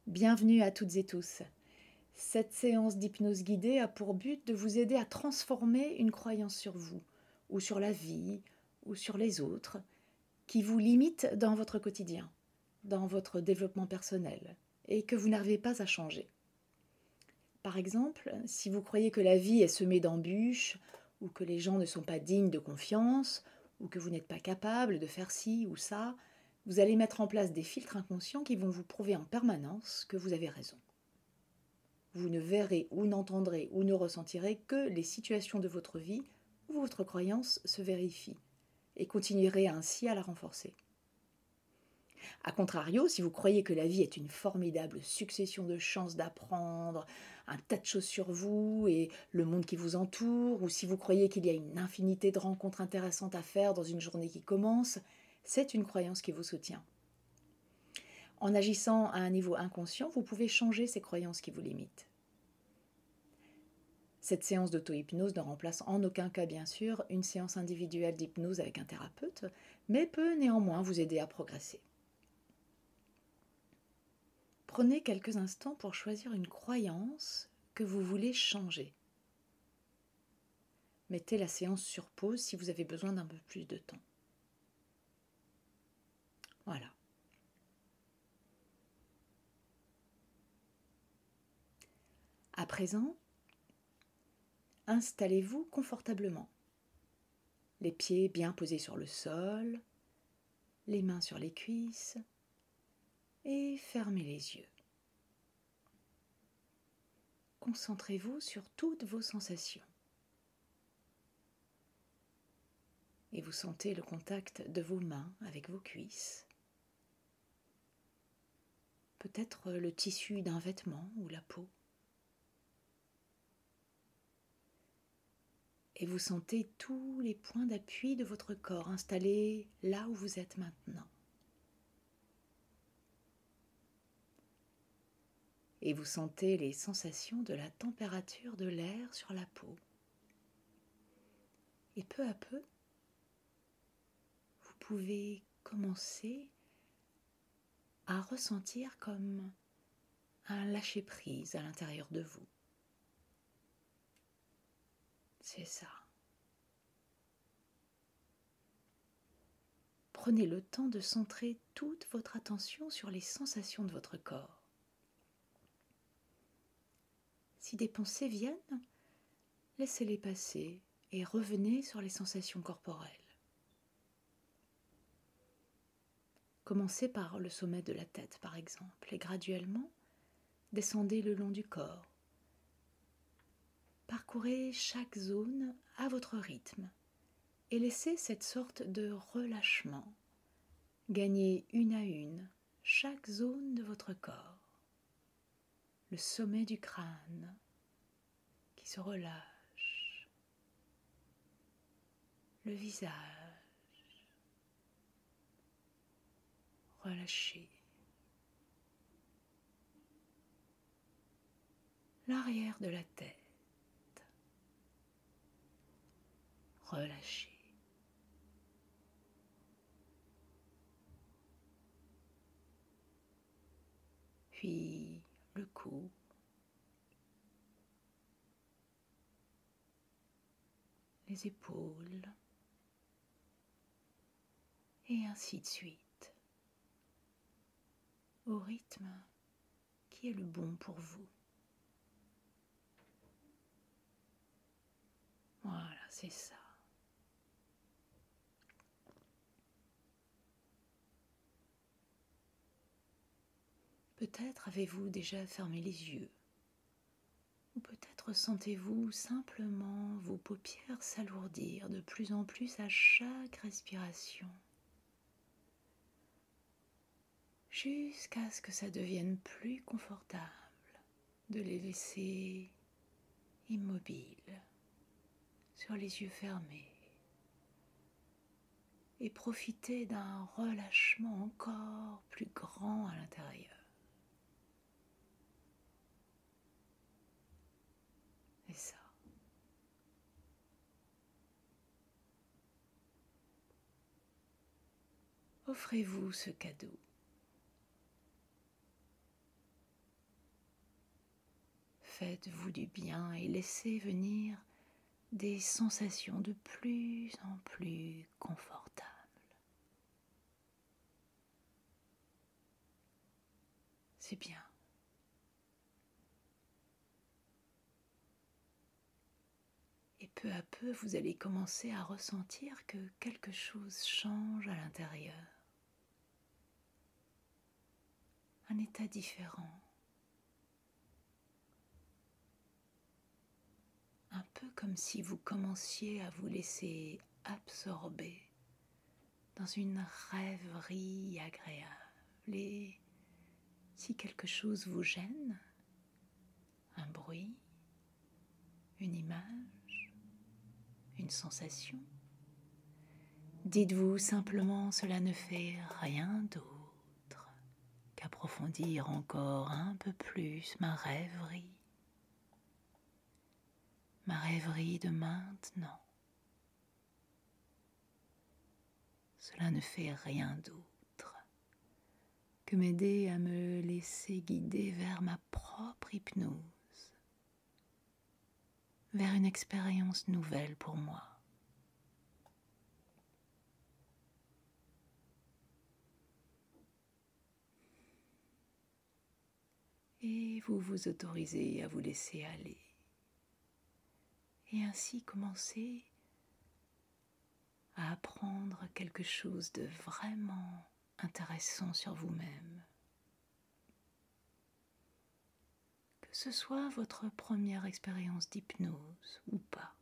Bienvenue à toutes et tous. Cette séance d'hypnose guidée a pour but de vous aider à transformer une croyance sur vous, ou sur la vie, ou sur les autres, qui vous limite dans votre quotidien, dans votre développement personnel, et que vous n'arrivez pas à changer. Par exemple, si vous croyez que la vie est semée d'embûches, ou que les gens ne sont pas dignes de confiance, ou que vous n'êtes pas capable de faire ci ou ça, vous allez mettre en place des filtres inconscients qui vont vous prouver en permanence que vous avez raison. Vous ne verrez ou n'entendrez ou ne ressentirez que les situations de votre vie où votre croyance se vérifie et continuerez ainsi à la renforcer. A contrario, si vous croyez que la vie est une formidable succession de chances d'apprendre un tas de choses sur vous et le monde qui vous entoure, ou si vous croyez qu'il y a une infinité de rencontres intéressantes à faire dans une journée qui commence, c'est une croyance qui vous soutient. En agissant à un niveau inconscient, vous pouvez changer ces croyances qui vous limitent. Cette séance d'auto-hypnose ne remplace en aucun cas, bien sûr, une séance individuelle d'hypnose avec un thérapeute, mais peut néanmoins vous aider à progresser. Prenez quelques instants pour choisir une croyance que vous voulez changer. Mettez la séance sur pause si vous avez besoin d'un peu plus de temps. Voilà. À présent, installez-vous confortablement. Les pieds bien posés sur le sol, les mains sur les cuisses et fermez les yeux. Concentrez-vous sur toutes vos sensations. Et vous sentez le contact de vos mains avec vos cuisses. Peut-être le tissu d'un vêtement ou la peau. Et vous sentez tous les points d'appui de votre corps installés là où vous êtes maintenant. Et vous sentez les sensations de la température de l'air sur la peau. Et peu à peu, vous pouvez commencer à ressentir comme un lâcher-prise à l'intérieur de vous. C'est ça. Prenez le temps de centrer toute votre attention sur les sensations de votre corps. Si des pensées viennent, laissez-les passer et revenez sur les sensations corporelles. Commencez par le sommet de la tête, par exemple, et graduellement, descendez le long du corps. Parcourez chaque zone à votre rythme et laissez cette sorte de relâchement gagner une à une chaque zone de votre corps. Le sommet du crâne qui se relâche, le visage relâché, l'arrière de la tête relâché. Puis le cou, les épaules, et ainsi de suite, au rythme qui est le bon pour vous. Voilà, c'est ça. Peut-être avez-vous déjà fermé les yeux, ou peut-être sentez-vous simplement vos paupières s'alourdir de plus en plus à chaque respiration, jusqu'à ce que ça devienne plus confortable de les laisser immobiles sur les yeux fermés et profiter d'un relâchement encore plus grand à l'intérieur. C'est ça. Offrez-vous ce cadeau. Faites-vous du bien et laissez venir des sensations de plus en plus confortables. C'est bien. Et peu à peu, vous allez commencer à ressentir que quelque chose change à l'intérieur. Un état différent. Un peu comme si vous commenciez à vous laisser absorber dans une rêverie agréable. Et si quelque chose vous gêne, un bruit, une image, une sensation, dites-vous simplement cela ne fait rien d'autre qu'approfondir encore un peu plus ma rêverie de maintenant. Cela ne fait rien d'autre que m'aider à me laisser guider vers ma propre hypnose, vers une expérience nouvelle pour moi. Et vous vous autorisez à vous laisser aller et ainsi commencer à apprendre quelque chose de vraiment intéressant sur vous-même. Que ce soit votre première expérience d'hypnose ou pas.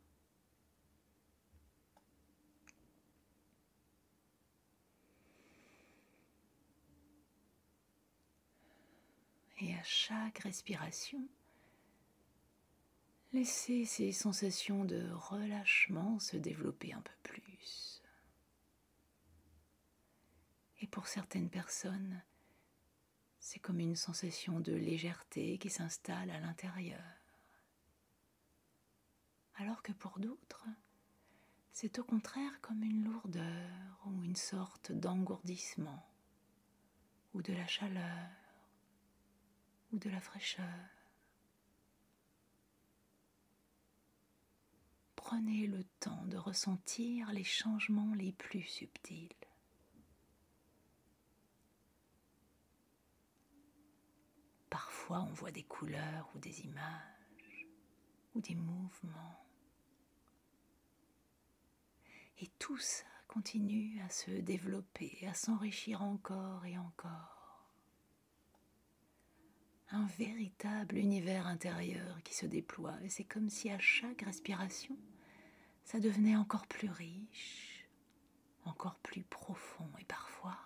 Et à chaque respiration, laissez ces sensations de relâchement se développer un peu plus. Et pour certaines personnes, c'est comme une sensation de légèreté qui s'installe à l'intérieur. Alors que pour d'autres, c'est au contraire comme une lourdeur ou une sorte d'engourdissement, ou de la chaleur, ou de la fraîcheur. Prenez le temps de ressentir les changements les plus subtils. Parfois, on voit des couleurs ou des images ou des mouvements. Et tout ça continue à se développer, à s'enrichir encore et encore. Un véritable univers intérieur qui se déploie. Et c'est comme si à chaque respiration, ça devenait encore plus riche, encore plus profond. Et parfois,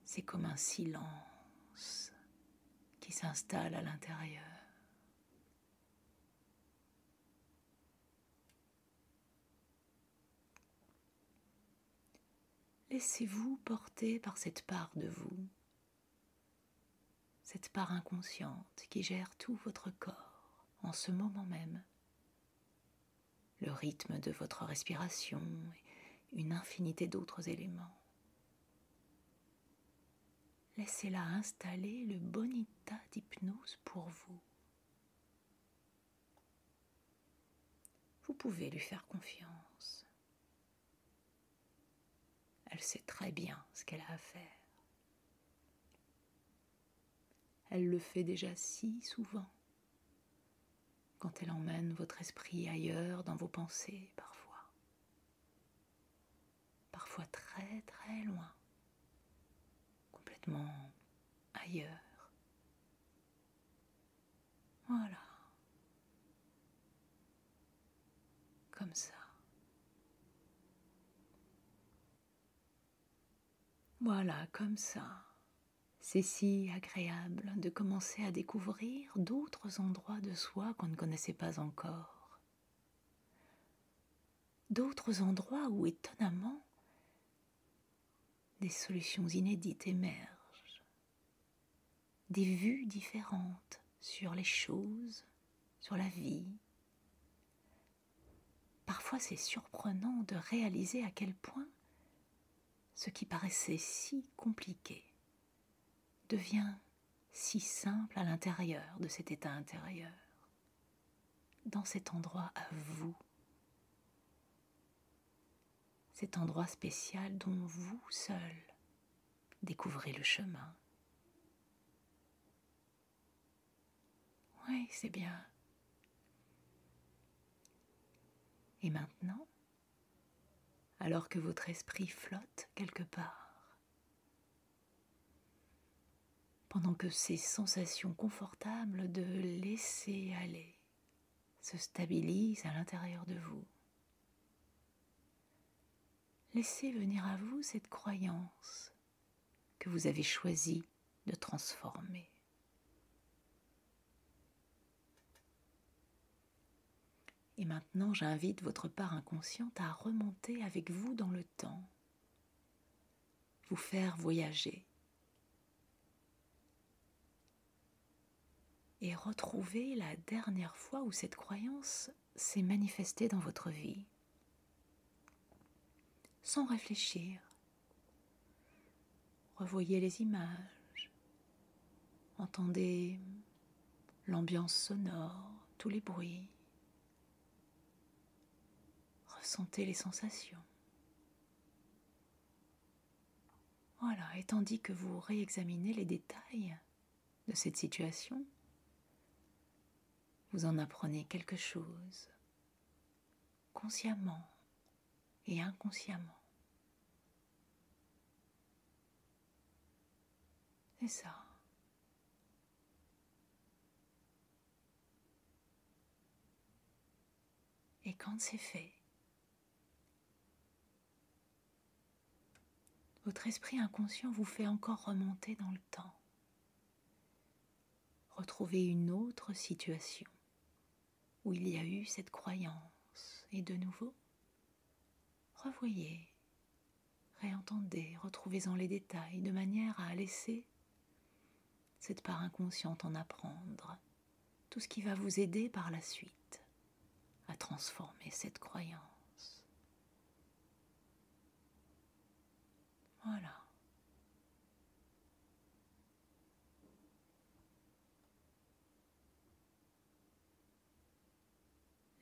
c'est comme un silence qui s'installe à l'intérieur. Laissez-vous porter par cette part de vous, cette part inconsciente qui gère tout votre corps en ce moment même. Le rythme de votre respiration et une infinité d'autres éléments. Laissez-la installer le bon état d'hypnose pour vous. Vous pouvez lui faire confiance. Elle sait très bien ce qu'elle a à faire. Elle le fait déjà si souvent, quand elle emmène votre esprit ailleurs dans vos pensées parfois. Parfois très très loin, complètement ailleurs. Voilà. Comme ça. Voilà, comme ça. C'est si agréable de commencer à découvrir d'autres endroits de soi qu'on ne connaissait pas encore. D'autres endroits où, étonnamment, des solutions inédites émergent. Des vues différentes sur les choses, sur la vie. Parfois, c'est surprenant de réaliser à quel point ce qui paraissait si compliqué devient si simple à l'intérieur de cet état intérieur, dans cet endroit à vous, cet endroit spécial dont vous seul découvrez le chemin. Oui, c'est bien. Et maintenant, alors que votre esprit flotte quelque part, pendant que ces sensations confortables de laisser aller se stabilisent à l'intérieur de vous, laissez venir à vous cette croyance que vous avez choisi de transformer. Et maintenant, j'invite votre part inconsciente à remonter avec vous dans le temps, vous faire voyager et retrouver la dernière fois où cette croyance s'est manifestée dans votre vie, sans réfléchir. Revoyez les images, entendez l'ambiance sonore, tous les bruits, ressentez les sensations. Voilà, et tandis que vous réexaminez les détails de cette situation, vous en apprenez quelque chose, consciemment et inconsciemment. C'est ça. Et quand c'est fait, votre esprit inconscient vous fait encore remonter dans le temps. Retrouvez une autre situation où il y a eu cette croyance. Et de nouveau, revoyez, réentendez, retrouvez-en les détails de manière à laisser cette part inconsciente en apprendre tout ce qui va vous aider par la suite à transformer cette croyance. Voilà.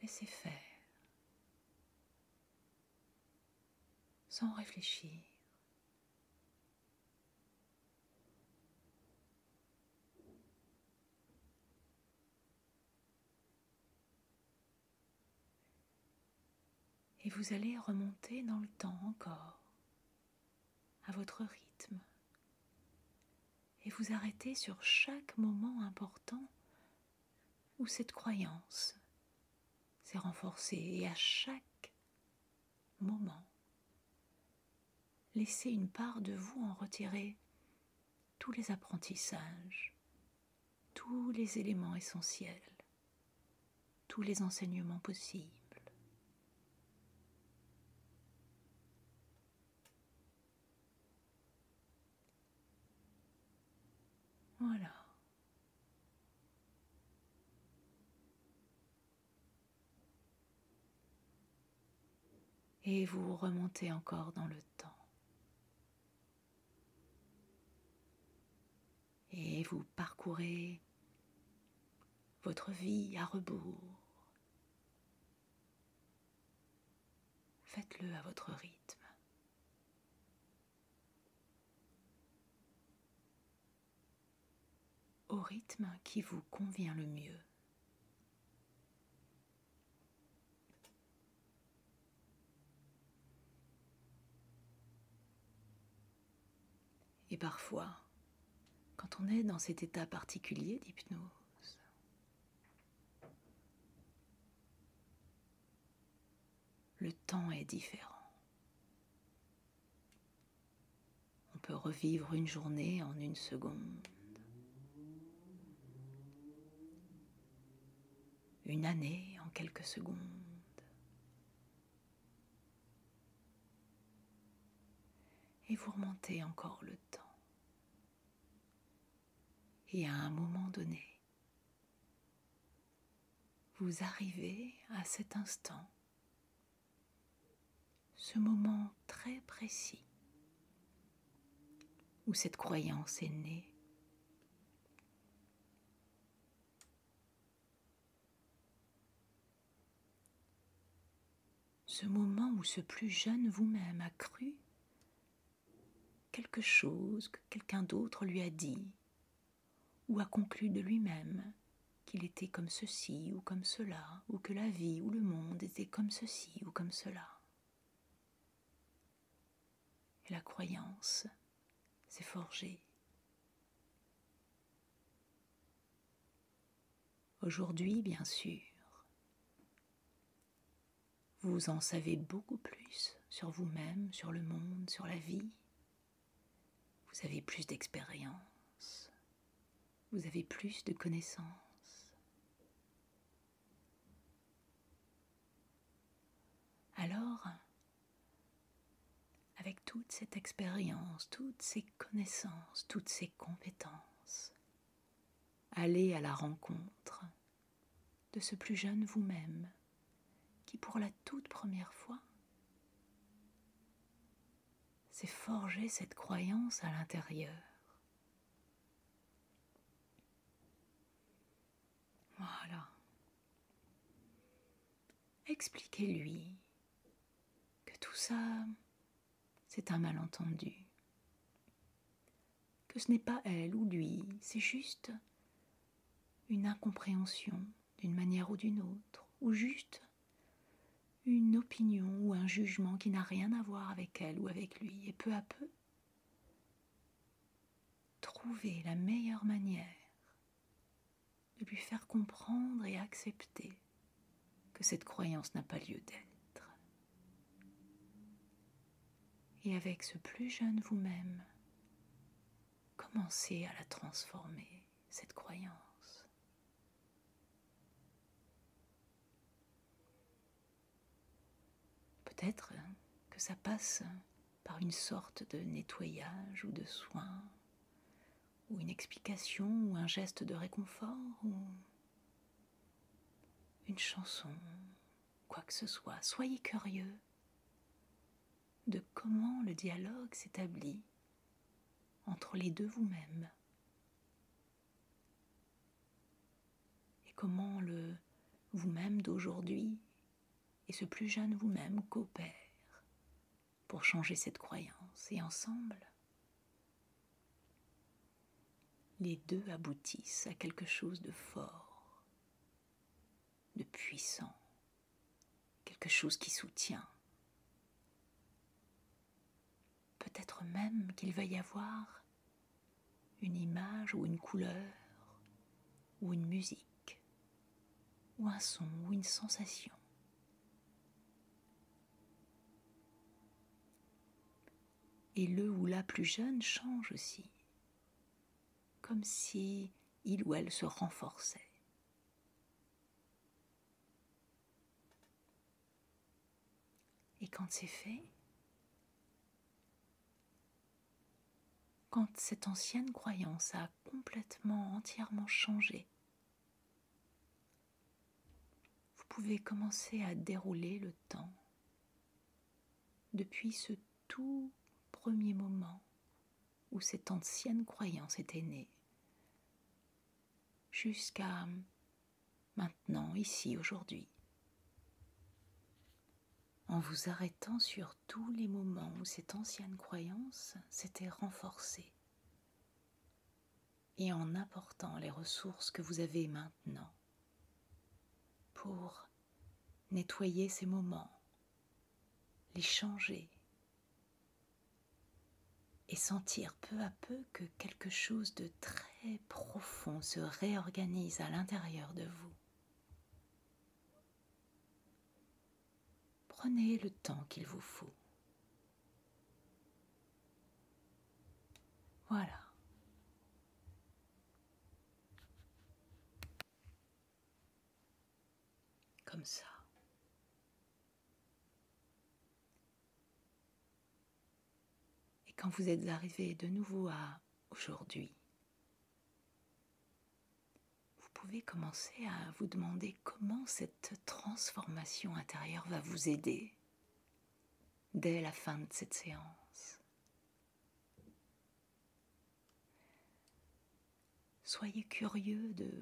Laissez faire, sans réfléchir. Et vous allez remonter dans le temps encore, à votre rythme, et vous arrêtez sur chaque moment important où cette croyance s'est renforcée, et à chaque moment, laissez une part de vous en retirer tous les apprentissages, tous les éléments essentiels, tous les enseignements possibles. Voilà. Et vous remontez encore dans le temps. Et vous parcourez votre vie à rebours. Faites-le à votre rythme. Au rythme qui vous convient le mieux. Et parfois, quand on est dans cet état particulier d'hypnose, le temps est différent. On peut revivre une journée en une seconde, une année en quelques secondes. Et vous remontez encore le temps. Et à un moment donné, vous arrivez à cet instant, ce moment très précis où cette croyance est née, ce moment où ce plus jeune vous-même a cru quelque chose que quelqu'un d'autre lui a dit, ou a conclu de lui-même qu'il était comme ceci ou comme cela, ou que la vie ou le monde était comme ceci ou comme cela. Et la croyance s'est forgée. Aujourd'hui, bien sûr, vous en savez beaucoup plus sur vous-même, sur le monde, sur la vie. Vous avez plus d'expérience, vous avez plus de connaissances. Alors, avec toute cette expérience, toutes ces connaissances, toutes ces compétences, allez à la rencontre de ce plus jeune vous-même qui, pour la toute première fois, s'est forgé cette croyance à l'intérieur. Voilà. Expliquez-lui que tout ça, c'est un malentendu, que ce n'est pas elle ou lui, c'est juste une incompréhension d'une manière ou d'une autre, ou juste une opinion ou un jugement qui n'a rien à voir avec elle ou avec lui. Et peu à peu, trouver la meilleure manière de lui faire comprendre et accepter que cette croyance n'a pas lieu d'être. Et avec ce plus jeune vous-même, commencez à la transformer, cette croyance. Peut-être que ça passe par une sorte de nettoyage ou de soin, ou une explication ou un geste de réconfort, ou une chanson, quoi que ce soit. Soyez curieux de comment le dialogue s'établit entre les deux vous-même et comment le vous-même d'aujourd'hui et ce plus jeune vous-même coopèrent pour changer cette croyance. Et ensemble, les deux aboutissent à quelque chose de fort, de puissant, quelque chose qui soutient. Peut-être même qu'il va y avoir une image ou une couleur, ou une musique, ou un son, ou une sensation. Et le ou la plus jeune change aussi, comme si il ou elle se renforçait. Et quand c'est fait, quand cette ancienne croyance a complètement, entièrement changé, vous pouvez commencer à dérouler le temps depuis ce tout premier moment où cette ancienne croyance était née, jusqu'à maintenant, ici, aujourd'hui, en vous arrêtant sur tous les moments où cette ancienne croyance s'était renforcée et en apportant les ressources que vous avez maintenant pour nettoyer ces moments, les changer et sentir peu à peu que quelque chose de très profond se réorganise à l'intérieur de vous. Prenez le temps qu'il vous faut. Voilà. Comme ça. Et quand vous êtes arrivé de nouveau à aujourd'hui, vous pouvez commencer à vous demander comment cette transformation intérieure va vous aider dès la fin de cette séance. Soyez curieux de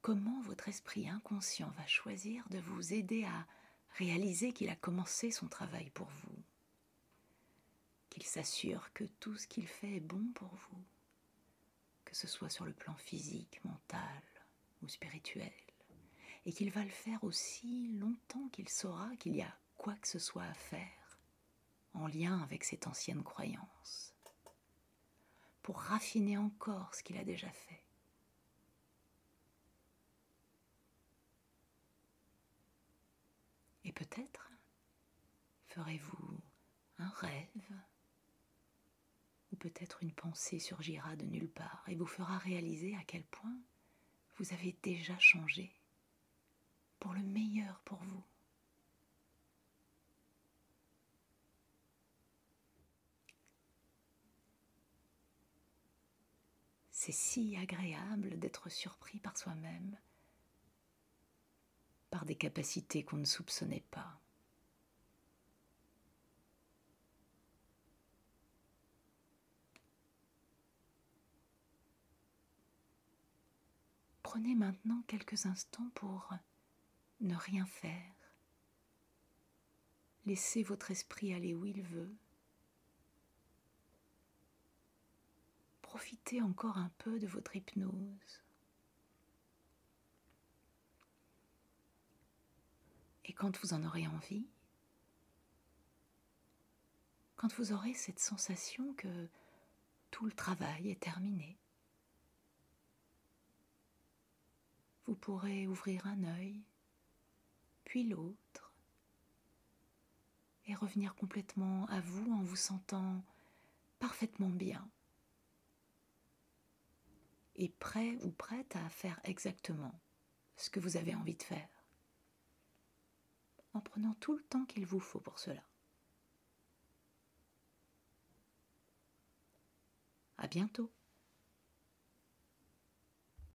comment votre esprit inconscient va choisir de vous aider à Réalisez qu'il a commencé son travail pour vous, qu'il s'assure que tout ce qu'il fait est bon pour vous, que ce soit sur le plan physique, mental ou spirituel, et qu'il va le faire aussi longtemps qu'il saura qu'il y a quoi que ce soit à faire en lien avec cette ancienne croyance, pour raffiner encore ce qu'il a déjà fait. Et peut-être ferez-vous un rêve, ou peut-être une pensée surgira de nulle part et vous fera réaliser à quel point vous avez déjà changé pour le meilleur pour vous. C'est si agréable d'être surpris par soi-même, par des capacités qu'on ne soupçonnait pas. Prenez maintenant quelques instants pour ne rien faire. Laissez votre esprit aller où il veut. Profitez encore un peu de votre hypnose. Et quand vous en aurez envie, quand vous aurez cette sensation que tout le travail est terminé, vous pourrez ouvrir un œil, puis l'autre, et revenir complètement à vous en vous sentant parfaitement bien et prêt ou prête à faire exactement ce que vous avez envie de faire, en prenant tout le temps qu'il vous faut pour cela. À bientôt.